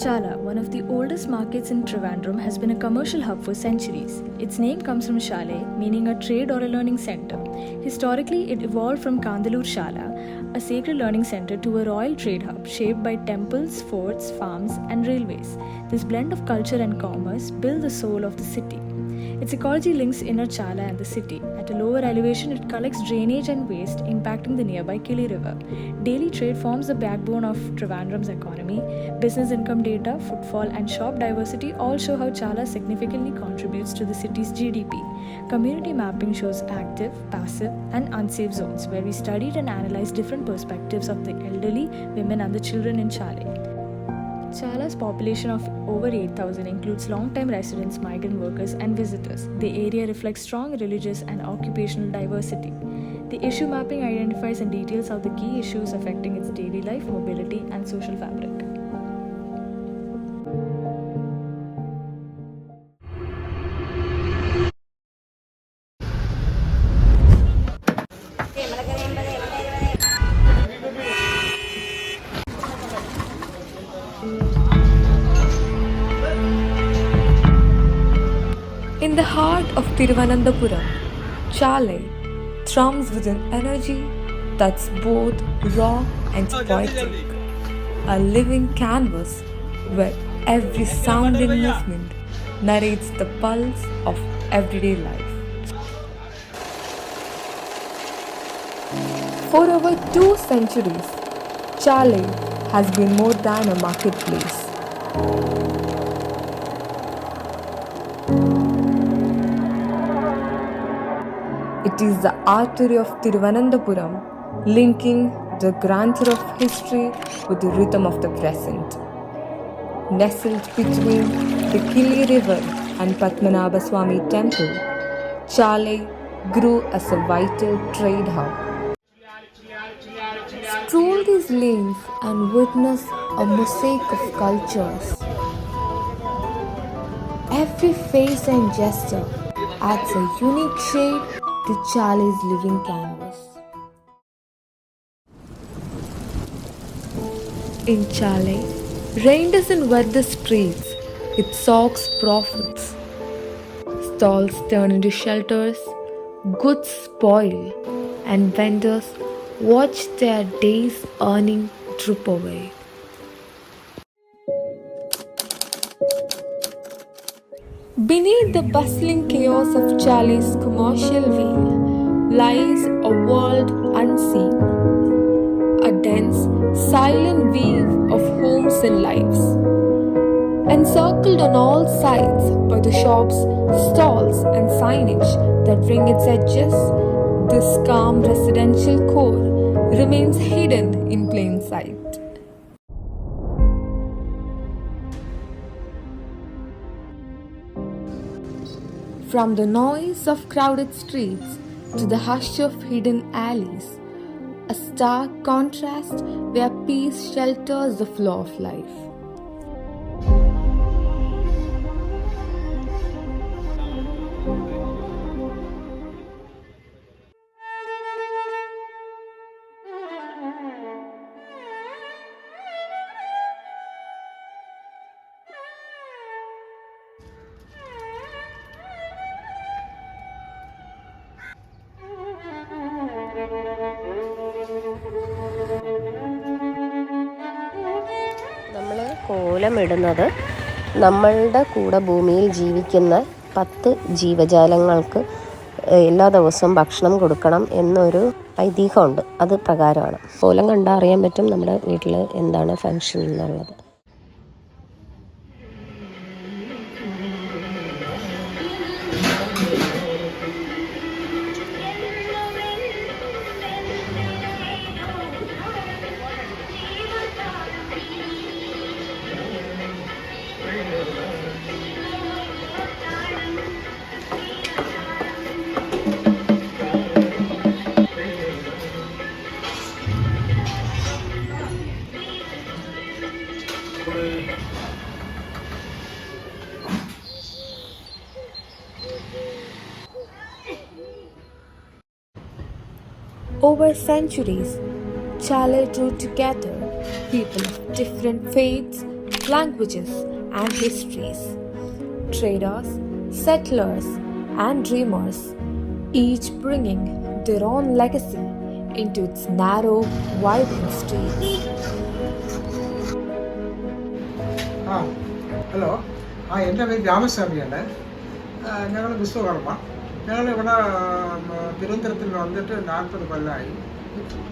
CHALAI, one of the oldest markets in Trivandrum, has been a commercial hub for centuries. Its name comes from CHALAI, meaning a trade or a learning center. Historically, it evolved from Kandalur Shala, a sacred learning center, to a royal trade hub shaped by temples, forts, farms, and railways. This blend of culture and commerce built the soul of the city. Its ecology links inner CHALAI and the city. At a lower elevation, it collects drainage and waste, impacting the nearby Kili River. Daily trade forms the backbone of Trivandrum's economy. Business income data, footfall, and shop diversity all show how CHALAI significantly contributes to the city's GDP. Community mapping shows active, passive, and unsafe zones, where we studied and analyzed different perspectives of the elderly, women, and the children in CHALAI. CHALAI's population of over 8,000 includes long-time residents, migrant workers, and visitors. The area reflects strong religious and occupational diversity. The issue mapping identifies and details out the key issues affecting its daily life, mobility, and social fabric. In the heart of Thiruvananthapuram, CHALAI thrums with an energy that's both raw and poetic, a living canvas where every sound and movement narrates the pulse of everyday life. For over 2 centuries, CHALAI has been more than a marketplace. It is the artery of Thiruvananthapuram, linking the grandeur of history with the rhythm of the present. Nestled between the Kili River and Padmanabha Swami Temple, CHALAI grew as a vital trade hub. Stroll these lanes and witness a mosaic of cultures. Every face and gesture adds a unique shade to CHALAI's living canvas. In CHALAI, rain doesn't wet the streets, it soaks profits. Stalls turn into shelters, goods spoil, and vendors watch their day's earning drip away. Beneath the bustling chaos of CHALAI's commercial veil lies a world unseen, a dense, silent weave of homes and lives. Encircled on all sides by the shops, stalls, and signage that ring its edges, this calm residential core remains hidden in plain sight. From the noise of crowded streets to the hush of hidden alleys, a stark contrast where peace shelters the flow of life. കോലമിടുന്നത് നമ്മളുടെ കൂടെ ഭൂമിയിൽ ജീവിക്കുന്ന 10 ജീവജാലങ്ങൾക്ക് എല്ലാ ദിവസവും ഭക്ഷണം കൊടുക്കണം എന്നൊരു ഐതിഹ്യമുണ്ട്. അത് പ്രകാരമാണ്. കോലം കണ്ടാൽ അറിയാൻ പറ്റും നമ്മുടെ വീട്ടിൽ എന്താണ് ഫങ്ഷൻ എന്നുള്ളത്. Over centuries, CHALAI drew together people of different faiths, languages, and histories. Traders, settlers, and dreamers, each bringing their own legacy into its narrow, vibrant streets. Hello എൻ്റെ പേര് രാമസ്വാമിയാണ്. ഞങ്ങൾ വിശ്വകർമ്മ. ഞങ്ങളിവിടെ തിരുവനന്തപുരത്തിൽ വന്നിട്ട് 40 കൊല്ലമായി.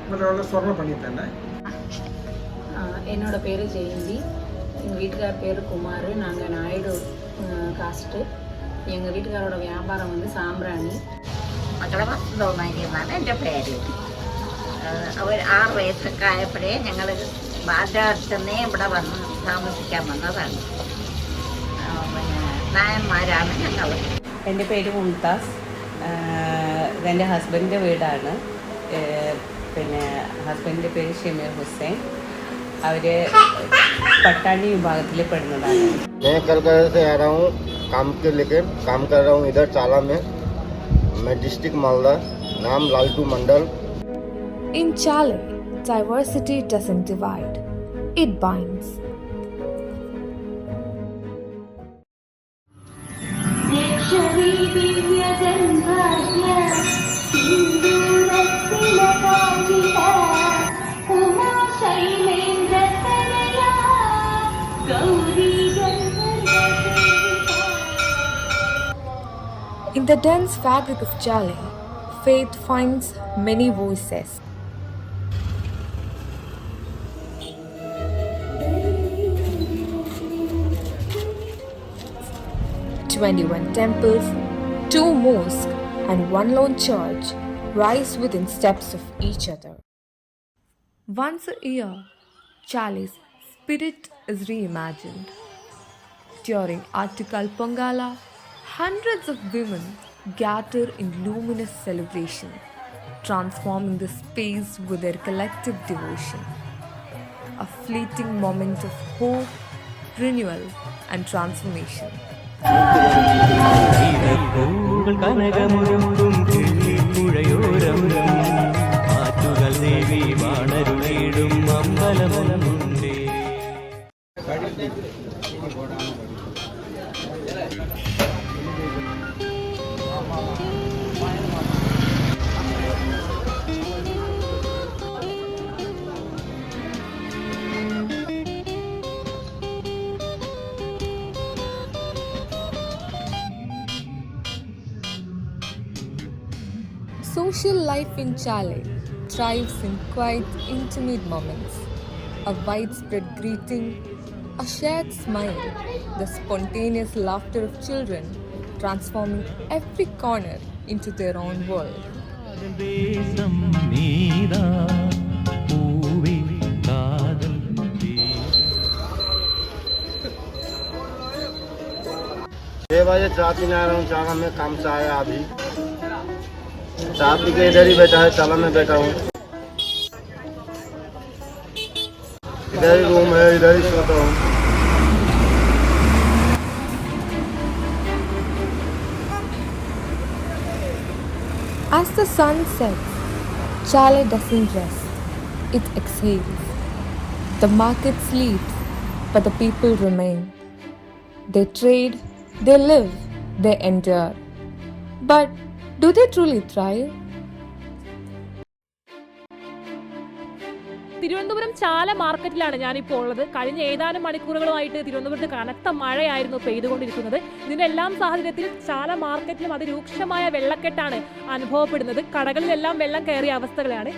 ഇവിടെയുള്ള സ്വർണ്ണ പണി തന്നെ. என்னோட பேர் ஜெயந்தி, எங்கள் வீட்டுக்கார பேர் குமார். நாங்கள் நாயுடு காஸ்ட்டு. எங்கள் வீட்டுக்காரோட வியாபாரம் வந்து சாம்பிராணி. മക്കളെ വസ്തുതോന്നാക്കിയെന്നാണ് എൻ്റെ പേര്. അവർ 6 വയസ്സൊക്കെ ആയപ്പോഴേ ഞങ്ങൾ ബാധ്യതന്നെ ഇവിടെ വന്ന് താമസിക്കാൻ വന്നതാണ്. പിന്നെ നായന്മാരാണ് ഞങ്ങൾ. എൻ്റെ പേര് മുംതാസ്. ഇതെൻ്റെ ഹസ്ബൻഡിൻ്റെ വീടാണ്. പിന്നെ ഹസ്ബൻഡിൻ്റെ പേര് ഷമീർ ഹുസൈൻ. അവർ पट्टानी विभाग पढ़ने। मैं कलकत्ता से आ रहा हूँ काम के लेके, काम कर रहा हूँ इधर चाला में। मैं डिस्ट्रिक्ट मालदा, नाम लालटू मंडल। In CHALAI, diversity doesn't divide, it binds. In the dense fabric of CHALAI, faith finds many voices. "21 temples, 2 mosques, and 1 lone church rise within steps of each other." Once a year, CHALAI's spirit is reimagined. During Artikal Pongala, hundreds of women gather in luminous celebration, transforming the space with their collective devotion. A fleeting moment of hope, renewal, and transformation. Social life in CHALAI thrives in quite intimate moments. A widespread greeting, a shared smile, the spontaneous laughter of children transforming every corner into their own world. बजे चाय पीने आ रहा हूँ, चाला में काम से आया अभी। चाय पी के इधर ही बैठा है, चाला में बैठा हूँ। इधर ही रूम है, इधर ही सोता हूँ। As the sun sets, CHALAI doesn't rest, it exhales. The market sleeps, but the people remain. They trade, they live, they endure. But do they truly thrive? Thiruvananthapuram ചാല മാർക്കറ്റിലാണ് ഞാനിപ്പോൾ ഉള്ളത്. കഴിഞ്ഞ ഏതാനും മണിക്കൂറുകളുമായിട്ട് തിരുവനന്തപുരത്ത് കനത്ത മഴയായിരുന്നു പെയ്തുകൊണ്ടിരിക്കുന്നത്. ഇതിൻ്റെ എല്ലാം സാഹചര്യത്തിൽ ചാല മാർക്കറ്റിലും അതിരൂക്ഷമായ വെള്ളക്കെട്ടാണ് അനുഭവപ്പെടുന്നത്. കടകളിലെല്ലാം വെള്ളം കയറിയ അവസ്ഥകളാണ്.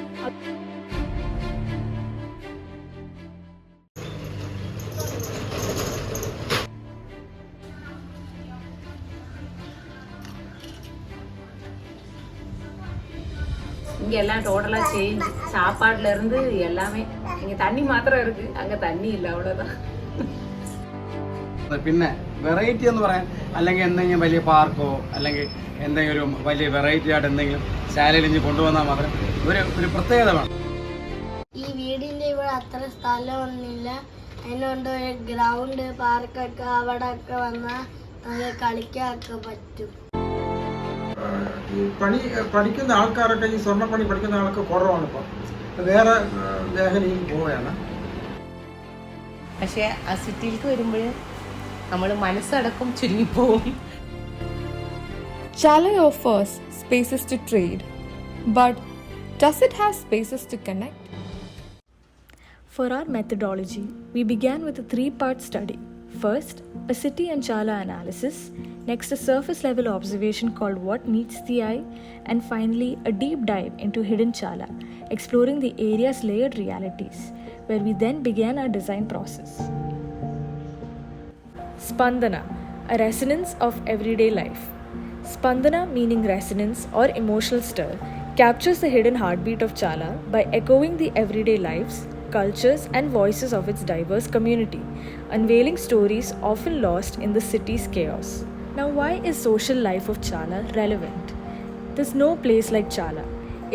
இங்கே எல்லாம் டோட்டலாக சேஞ்ச். சாப்பாடுலேருந்து எல்லாமே. இங்கே தண்ணி மாத்திரம் இருக்குது, அங்கே தண்ணி இல்லை, அவ்வளோதான். പിന്നെ വെറൈറ്റി എന്ന് പറയാൻ അല്ലെങ്കിൽ എന്തെങ്കിലും വലിയ പാർക്കോ അല്ലെങ്കിൽ എന്തെങ്കിലും വലിയ വെറൈറ്റി ആയിട്ട് എന്തെങ്കിലും ചാലയിലിഞ്ഞ് കൊണ്ടുവന്നാൽ മാത്രം ഒരു പ്രത്യേകത വേണം. ഈ വീടിൻ്റെ ഇവിടെ അത്ര സ്ഥലമൊന്നുമില്ല. അതിനുകൊണ്ട് ഒരു ഗ്രൗണ്ട് പാർക്കൊക്കെ അവിടെ ഒക്കെ വന്നാൽ നമുക്ക് കളിക്കാനൊക്കെ പറ്റും. പഠിക്കുന്ന ആൾക്കാരൊക്കെ ഈ സ്വർണ്ണപ്പണി പഠിക്കുന്ന ആൾക്ക് കുറവാണ്. ഇപ്പോൾ വേറെ മേഖലയിൽ പോവുകയാണ്. പക്ഷേ ആ സിറ്റിയിലേക്ക് വരുമ്പോൾ നമ്മൾ മനസ്സടക്കം ചുരുങ്ങിപ്പോവും. CHALAI offers spaces to trade, but does it have spaces to connect? For our methodology, we began with a 3-part study. First, a city and CHALAI analysis, next a surface level observation called What Meets the Eye, and finally a deep dive into hidden CHALAI, exploring the area's layered realities, where we then began our design process. Spandana, a resonance of everyday life. Spandana, meaning resonance or emotional stir, captures the hidden heartbeat of CHALAI by echoing the everyday lives, cultures and voices of its diverse community, unveiling stories often lost in the city's chaos. Now, why is social life of CHALAI relevant? There's no place like CHALAI.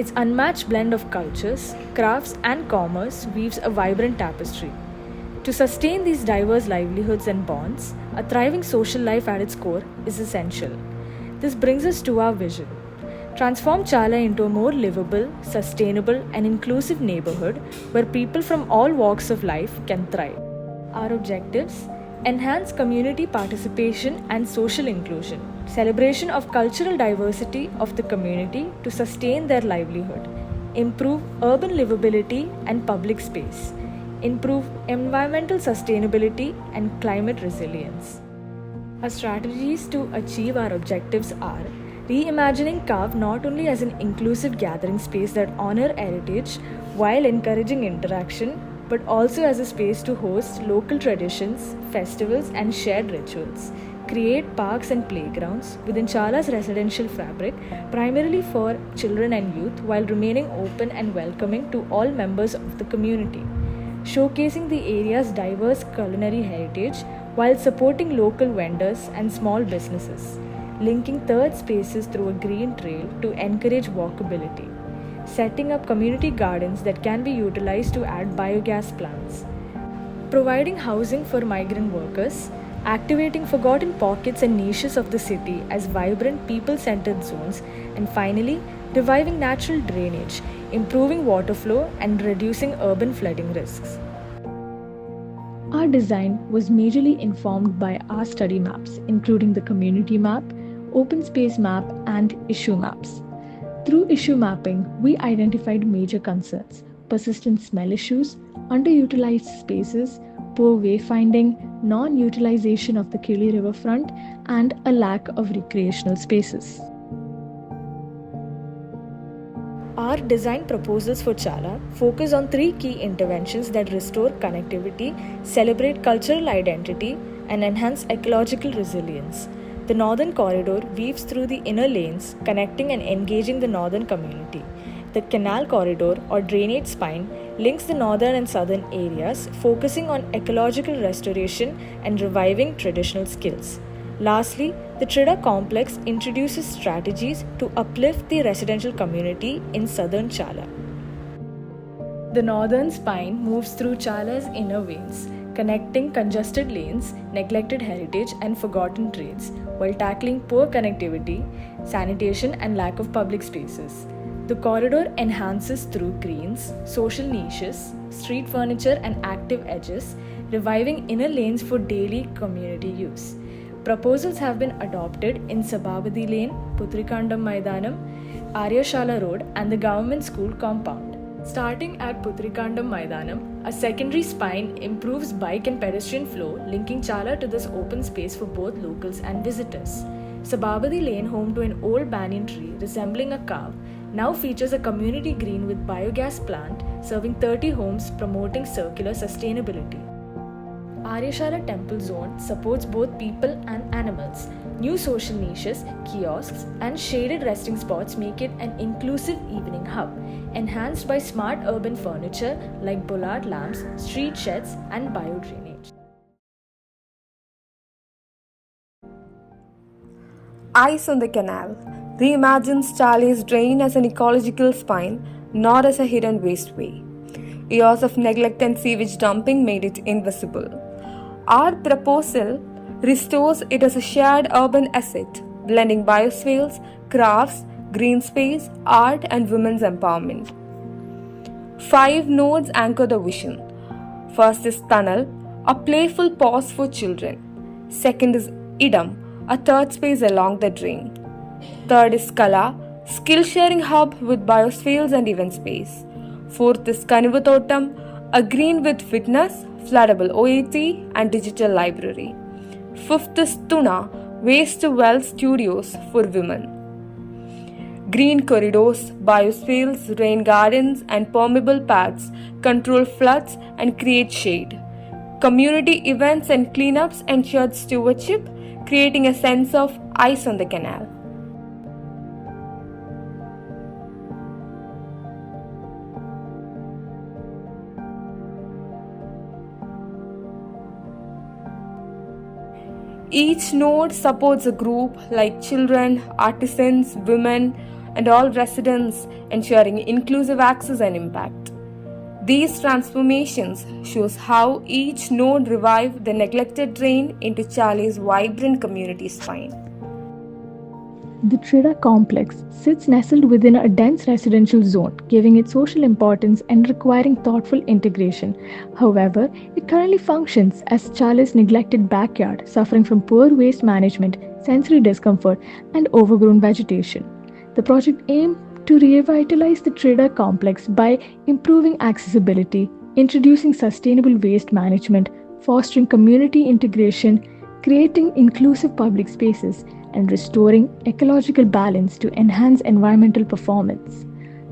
Its unmatched blend of cultures, crafts and commerce weaves a vibrant tapestry. To sustain these diverse livelihoods and bonds, a thriving social life at its core is essential. This brings us to our vision. Transform CHALAI into a more livable, sustainable and inclusive neighborhood where people from all walks of life can thrive. Our objectives: enhance community participation and social inclusion, celebration of cultural diversity of the community to sustain their livelihood, improve urban livability and public space, improve environmental sustainability and climate resilience. Our strategies to achieve our objectives are reimagining CAV not only as an inclusive gathering space that honors heritage while encouraging interaction, but also as a space to host local traditions, festivals, and shared rituals. Create parks and playgrounds within CHALAI's residential fabric, primarily for children and youth, while remaining open and welcoming to all members of the community. Showcasing the area's diverse culinary heritage while supporting local vendors and small businesses. Linking third spaces through a green trail to encourage walkability. Setting up community gardens that can be utilized to add biogas plants. Providing housing for migrant workers. Activating forgotten pockets and niches of the city as vibrant people-centered zones. And finally, reviving natural drainage, improving water flow and reducing urban flooding risks. Our design was majorly informed by our study maps, including the community map, open space map, and issue maps. Through issue mapping, we identified major concerns: persistent smell issues, underutilized spaces, poor wayfinding, non-utilization of the Kili riverfront, and a lack of recreational spaces. Our design proposals for CHALAI focus on 3 key interventions that restore connectivity, celebrate cultural identity, and enhance ecological resilience. The Northern Corridor weaves through the inner lanes, connecting and engaging the northern community. The Canal Corridor or drainage spine links the northern and southern areas, focusing on ecological restoration and reviving traditional skills. Lastly, the Trida complex introduces strategies to uplift the residential community in southern CHALAI. The northern spine moves through CHALAI's inner veins, connecting congested lanes, neglected heritage, and forgotten trades, while tackling poor connectivity, sanitation, and lack of public spaces. The corridor enhances through greens, social niches, street furniture, and active edges, reviving inner lanes for daily community use. Proposals have been adopted in Sababadi Lane, Putrikandam Maidanam, Aryashala Road, and the government school compound. Starting at Putrikandam Maidanam, a secondary spine improves bike and pedestrian flow, linking CHALAI to this open space for both locals and visitors. Sababadi Lane, home to an old banyan tree resembling a cow, now features a community green with biogas plant serving 30 homes, promoting circular sustainability. Aryashala Temple Zone supports both people and animals. New social niches, kiosks, and shaded resting spots make it an inclusive evening hub, enhanced by smart urban furniture like bollard lamps, street sheds, and biodrainage. Eyes on the Canal reimagines CHALAI's drain as an ecological spine, not as a hidden wasteway. Years of neglect and sewage dumping made it invisible. Our proposal restores it as a shared urban asset, blending biospheres, crafts, green space, art, and women's empowerment. 5 nodes anchor the vision. First is tunnel, a playful pause for children. Second is Idam, a third space along the drain. Third is Kala, skill sharing hub with biospheres and event space. Fourth is Kanivatottam, a green with fitness, floodable OAT and digital library. Fifth is Tuna, waste to wealth studios for women. Green corridors, biospheres, rain gardens and permeable paths control floods and create shade. Community events and cleanups ensured stewardship, creating a sense of ice on the canal. Each node supports a group like children, artisans, women, and all residents, ensuring inclusive access and impact. These transformations shows how each node revived the neglected drain into CHALAI's vibrant community spine. The Trida complex sits nestled within a dense residential zone, giving it social importance and requiring thoughtful integration. However, it currently functions as CHALAI's neglected backyard, suffering from poor waste management, sensory discomfort, and overgrown vegetation. The project aimed to revitalize the Trida complex by improving accessibility, introducing sustainable waste management, fostering community integration, creating inclusive public spaces, and restoring ecological balance to enhance environmental performance.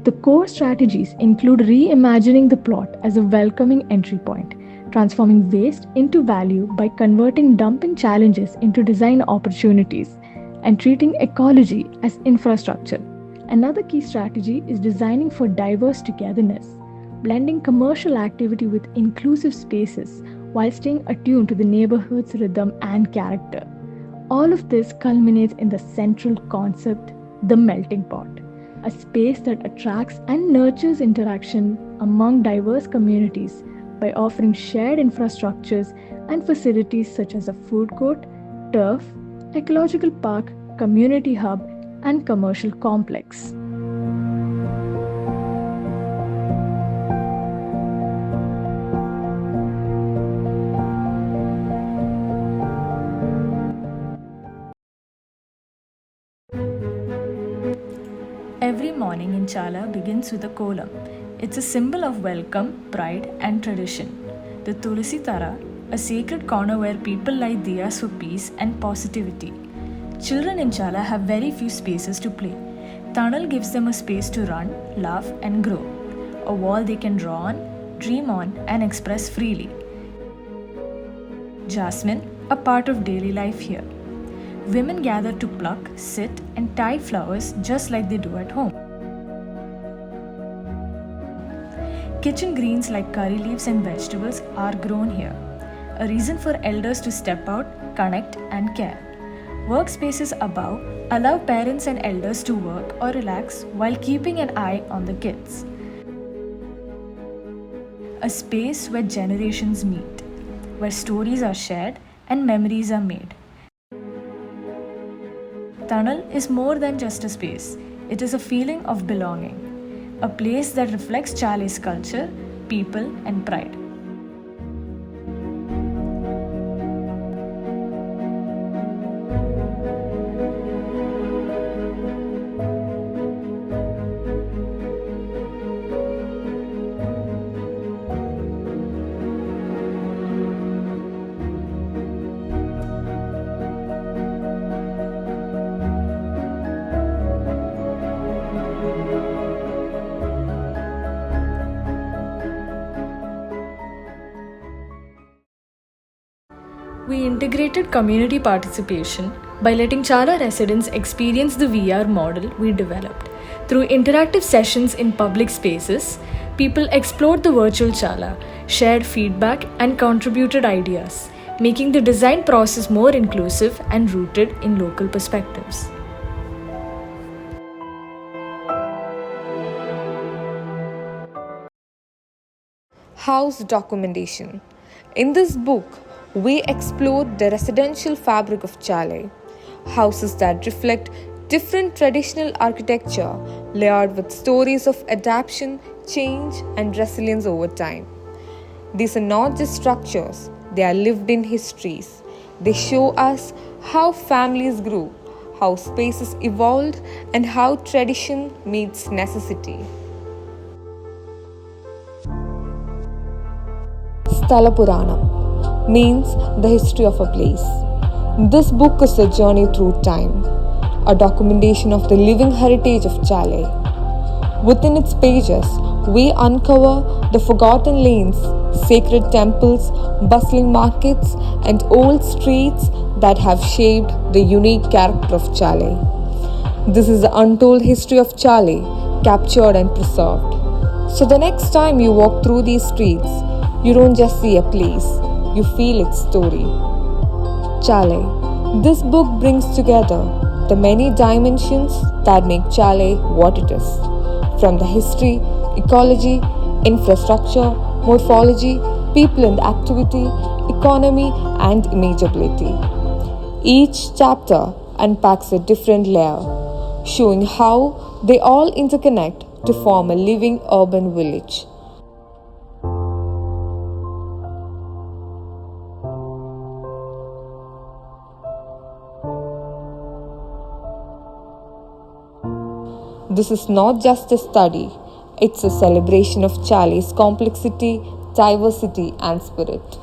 The core strategies include reimagining the plot as a welcoming entry point, transforming waste into value by converting dumping challenges into design opportunities, and treating ecology as infrastructure. Another key strategy is designing for diverse togetherness, blending commercial activity with inclusive spaces while staying attuned to the neighborhood's rhythm and character. All of this culminates in the central concept, the melting pot, a space that attracts and nurtures interaction among diverse communities by offering shared infrastructures and facilities such as a food court, turf, ecological park, community hub, and commercial complex. Every morning in Chala begins with a kolam. It's a symbol of welcome, pride, and tradition. The Tulasi Tara, a sacred corner where people light diyas for peace and positivity. Children in Chala have very few spaces to play. Tunnel gives them a space to run, laugh, and grow. A wall they can draw on, dream on, and express freely. Jasmine, a part of daily life here. Women gather to pluck, sit, and tie flowers just like they do at home. Kitchen greens like curry leaves and vegetables are grown here, a reason for elders to step out, connect, and care. Workspaces above allow parents and elders to work or relax while keeping an eye on the kids. A space where generations meet, where stories are shared and memories are made. Tunnel is more than just a space. It is a feeling of belonging, a place that reflects CHALAI's culture, people, and pride. We integrated community participation by letting Chala residents experience the VR model we developed. Through interactive sessions in public spaces, people explored the virtual Chala, shared feedback, and contributed ideas, making the design process more inclusive and rooted in local perspectives. House documentation. In this book, we explored the residential fabric of CHALAI, houses that reflect different traditional architecture layered with stories of adaptation, change, and resilience over time. These are not just structures, they are lived in histories. They show us how families grew, how spaces evolved, and how tradition meets necessity. Sthala Puranam means the history of a place. This book is a journey through time, a documentation of the living heritage of CHALAI. Within its pages, we uncover the forgotten lanes, sacred temples, bustling markets, and old streets that have shaped the unique character of CHALAI. This is the untold history of CHALAI, captured and preserved. So the next time you walk through these streets, you don't just see a place, you feel its story. CHALAI. This book brings together the many dimensions that make CHALAI what it is. From the history, ecology, infrastructure, morphology, people and activity, economy and imageability. Each chapter unpacks a different layer, showing how they all interconnect to form a living urban village. This is not just a study, it's a celebration of CHALAI's complexity, diversity, and spirit.